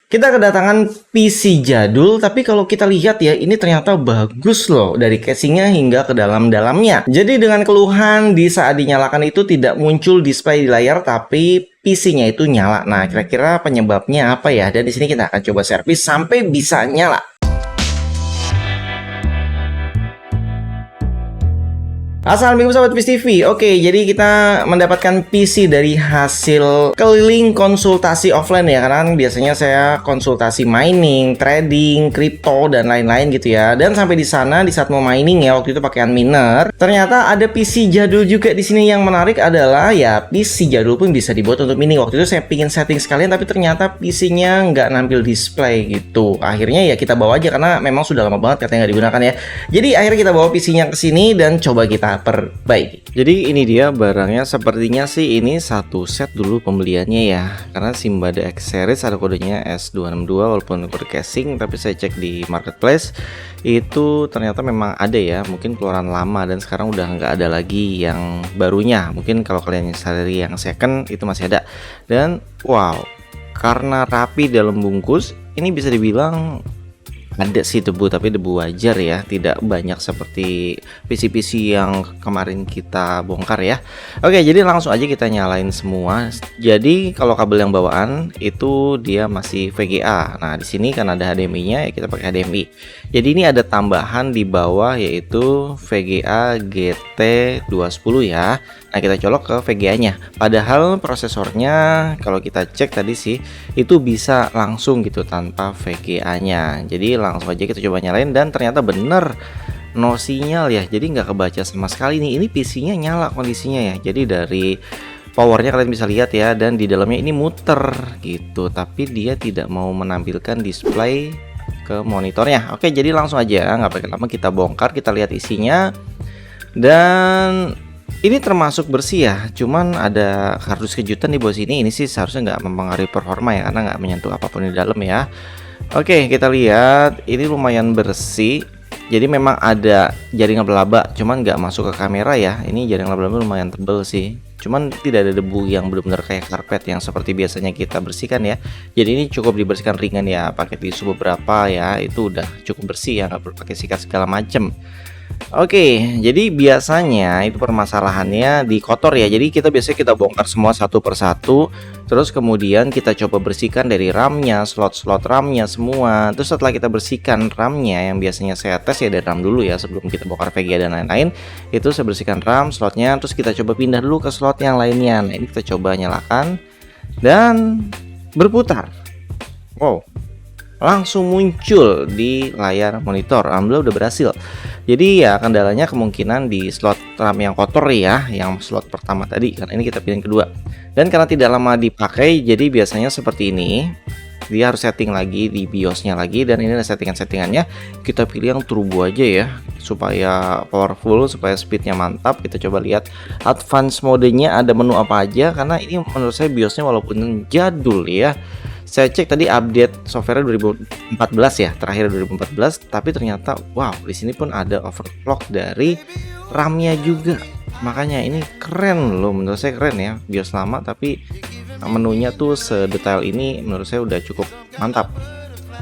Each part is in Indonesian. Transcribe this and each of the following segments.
Kita kedatangan PC jadul, tapi kalau kita lihat ya, ini ternyata bagus loh dari casingnya hingga ke dalam-dalamnya. Jadi dengan keluhan di saat dinyalakan itu tidak muncul display di layar, tapi PC-nya itu nyala. Nah, kira-kira penyebabnya apa ya? Dan di sini kita akan coba servis sampai bisa nyala. Assalamualaikum sahabat PIS TV. Oke, jadi kita mendapatkan PC dari hasil keliling konsultasi offline ya. Karena biasanya saya konsultasi mining, trading, crypto dan lain-lain gitu ya. Dan sampai di sana di saat mau mining ya, waktu itu pakai miner. Ternyata ada PC jadul juga di sini. Yang menarik adalah ya PC jadul pun bisa dibuat untuk mining. Waktu itu saya pingin setting sekalian, tapi ternyata PC-nya nggak nampil display gitu. Akhirnya ya kita bawa aja karena memang sudah lama banget katanya nggak digunakan ya. Jadi akhirnya kita bawa PC-nya ke sini dan coba kita perbaiki. Jadi ini dia barangnya, sepertinya sih ini satu set dulu pembeliannya ya, karena Simbada X series ada kodenya S262 walaupun kode casing, tapi saya cek di marketplace itu ternyata memang ada ya, mungkin keluaran lama dan sekarang udah nggak ada lagi yang barunya. Mungkin kalau kalian cari yang second itu masih ada. Dan wow, karena rapi dalam bungkus, ini bisa dibilang ada sih debu, tapi debu wajar ya, tidak banyak seperti PC-PC yang kemarin kita bongkar ya. Oke, jadi langsung aja kita nyalain semua. Jadi kalau kabel yang bawaan itu dia masih VGA. Nah, di sini kan ada HDMI-nya ya, kita pakai HDMI. Jadi ini ada tambahan di bawah yaitu VGA GT210 ya. Nah, kita colok ke VGA-nya. Padahal prosesornya kalau kita cek tadi sih itu bisa langsung gitu tanpa VGA-nya. Jadi langsung aja kita coba nyalain dan ternyata bener no sinyal ya. Jadi nggak kebaca sama sekali nih. Ini PC-nya nyala kondisinya ya. Jadi dari powernya kalian bisa lihat ya, dan di dalamnya ini muter gitu. Tapi dia tidak mau menampilkan display ke monitornya. Oke, jadi langsung aja nggak pakai lama kita bongkar, kita lihat isinya. Dan ini termasuk bersih ya, cuman ada kardus kejutan di bawah sini. Ini sih seharusnya nggak mempengaruhi performa ya, karena nggak menyentuh apapun di dalam ya. Oke, kita lihat ini lumayan bersih. Jadi memang ada jaring laba-laba, cuman nggak masuk ke kamera ya. Ini jaring laba-laba lumayan tebel sih, cuman tidak ada debu yang benar-benar kayak karpet yang seperti biasanya kita bersihkan ya. Jadi ini cukup dibersihkan ringan ya, pakai tisu beberapa ya, itu udah cukup bersih ya, nggak perlu pakai sikat segala macem. Oke, jadi biasanya itu permasalahannya di kotor ya. Jadi kita bongkar semua satu persatu, terus kemudian kita coba bersihkan dari RAM-nya, slot-slot RAM-nya semua. Terus setelah kita bersihkan RAM-nya, yang biasanya saya tes ya dari RAM dulu ya sebelum kita bongkar VGA dan lain-lain. Itu saya bersihkan RAM, slotnya, terus kita coba pindah dulu ke slot yang lainnya. Nah, ini kita coba nyalakan dan berputar. Wow, langsung muncul di layar monitor. Alhamdulillah udah berhasil. Jadi ya kendalanya kemungkinan di slot RAM yang kotor ya, yang slot pertama tadi, karena ini kita pilih kedua. Dan karena tidak lama dipakai, jadi biasanya seperti ini. Dia harus setting lagi di BIOS-nya lagi, dan ini ada settingan-settingannya. Kita pilih yang turbo aja ya, supaya powerful, supaya speednya mantap. Kita coba lihat advance modenya ada menu apa aja, karena ini menurut saya BIOS-nya walaupun jadul ya. Saya cek tadi update software 2014 ya, terakhir 2014, tapi ternyata wow, di sini pun ada overclock dari RAM-nya juga. Makanya ini keren loh, menurut saya keren ya. BIOS lama tapi menunya tuh sedetail ini, menurut saya udah cukup mantap.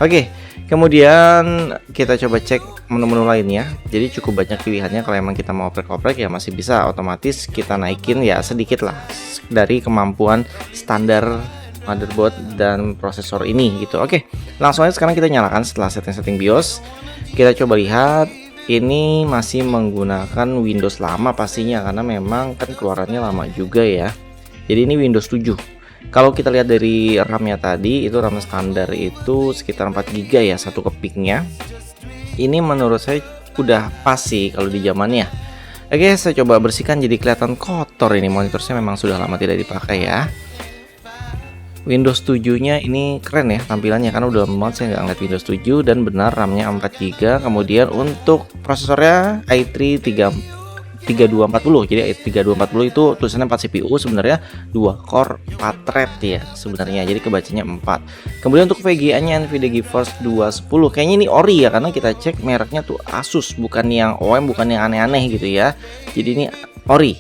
Oke, kemudian kita coba cek menu-menu lainnya. Jadi cukup banyak pilihannya. Kalau emang kita mau oprek-oprek ya masih bisa, otomatis kita naikin ya sedikit lah dari kemampuan standar motherboard dan prosesor ini gitu. Oke, langsung aja sekarang kita nyalakan setelah setting-setting BIOS. Kita coba lihat, ini masih menggunakan Windows lama pastinya, karena memang kan keluarannya lama juga ya. Jadi ini Windows 7. Kalau kita lihat dari RAM-nya tadi, itu RAM standar itu sekitar 4 GB ya, satu kepingnya. Ini menurut saya udah pas sih kalau di zamannya. Oke, saya coba bersihkan, jadi kelihatan kotor ini monitor saya, memang sudah lama tidak dipakai ya. Windows 7-nya ini keren ya tampilannya, karena udah lama banget saya nggak ngeliat Windows 7, dan benar RAM-nya 4 GB. Kemudian untuk prosesornya i3 3240. Jadi i3240 itu tulisannya 4 CPU, sebenarnya 2 core 4 thread ya sebenarnya. Jadi kebacanya 4. Kemudian untuk VGA-nya Nvidia GeForce 210. Kayaknya ini ori ya, karena kita cek mereknya tuh Asus, bukan yang OEM, bukan yang aneh-aneh gitu ya. Jadi ini ori.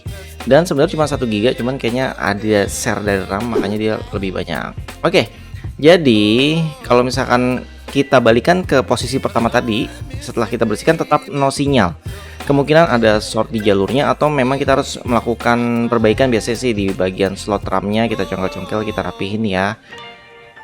Dan sebenarnya cuma 1 GB, cuman kayaknya ada share dari RAM, makanya dia lebih banyak. Oke. Jadi kalau misalkan kita balikan ke posisi pertama tadi, setelah kita bersihkan tetap no sinyal. Kemungkinan ada short di jalurnya atau memang kita harus melakukan perbaikan. Biasanya sih di bagian slot RAM-nya kita congkel-congkel, kita rapihin ya.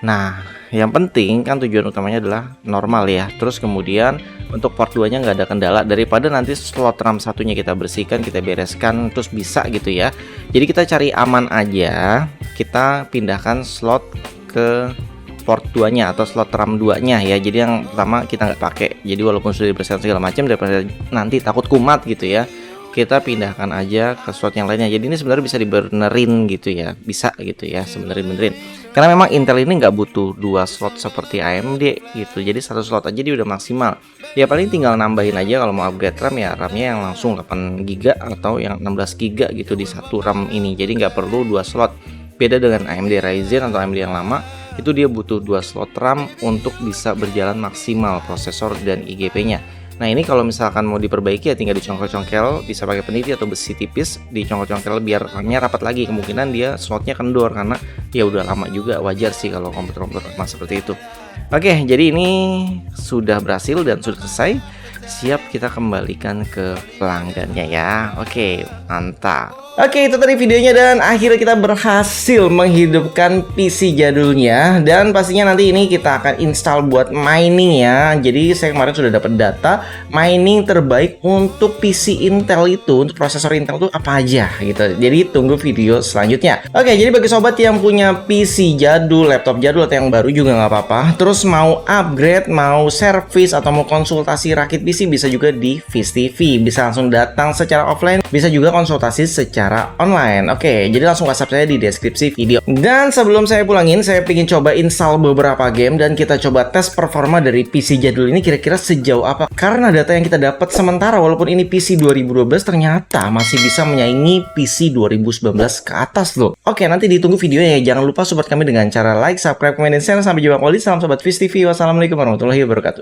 Nah, yang penting kan tujuan utamanya adalah normal ya. Terus kemudian untuk port 2 nya nggak ada kendala, daripada nanti slot RAM satunya kita bersihkan, kita bereskan terus bisa gitu ya. Jadi kita cari aman aja, kita pindahkan slot ke port 2 nya atau slot RAM 2 nya ya. Jadi yang pertama kita nggak pakai. Jadi walaupun sudah dibersihkan segala macam, daripada nanti takut kumat gitu ya, kita pindahkan aja ke slot yang lainnya. Jadi ini sebenarnya bisa dibenerin gitu ya, bisa gitu ya, sebenerin. Karena memang Intel ini nggak butuh 2 slot seperti AMD gitu. Jadi 1 slot aja dia udah maksimal. Ya paling tinggal nambahin aja kalau mau upgrade RAM ya, RAM-nya yang langsung 8 GB atau yang 16 GB gitu di satu RAM ini. Jadi nggak perlu 2 slot. Beda dengan AMD Ryzen atau AMD yang lama, itu dia butuh 2 slot RAM untuk bisa berjalan maksimal prosesor dan IGP-nya. Nah ini kalau misalkan mau diperbaiki ya tinggal dicongkel-congkel, bisa pakai peniti atau besi tipis, dicongkel-congkel biar RAM-nya rapat lagi. Kemungkinan dia slotnya kendor karena ya udah lama juga, wajar sih kalau komputer-komputer lama seperti itu. Oke, jadi ini sudah berhasil dan sudah selesai. Siap kita kembalikan ke pelanggannya ya. Oke, mantap. Oke, itu tadi videonya dan akhirnya kita berhasil menghidupkan PC jadulnya. Dan pastinya nanti ini kita akan install buat mining ya. Jadi saya kemarin sudah dapat data mining terbaik untuk PC Intel itu, untuk prosesor Intel itu apa aja gitu. Jadi tunggu video selanjutnya. Oke, jadi bagi sobat yang punya PC jadul, laptop jadul atau yang baru juga nggak apa-apa, terus mau upgrade, mau service atau mau konsultasi rakit PC, bisa juga di Viz TV. Bisa langsung datang secara offline, bisa juga konsultasi secara online. Oke, jadi langsung WhatsApp saya di deskripsi video. Dan sebelum saya pulangin, saya ingin coba install beberapa game dan kita coba tes performa dari PC jadul ini kira-kira sejauh apa. Karena data yang kita dapat sementara walaupun ini PC 2012 ternyata masih bisa menyaingi PC 2019 ke atas loh. Oke, nanti ditunggu videonya ya. Jangan lupa support kami dengan cara like, subscribe, komen, dan share. Sampai jumpa kembali. Salam sobat Viz TV. Wassalamualaikum warahmatullahi wabarakatuh.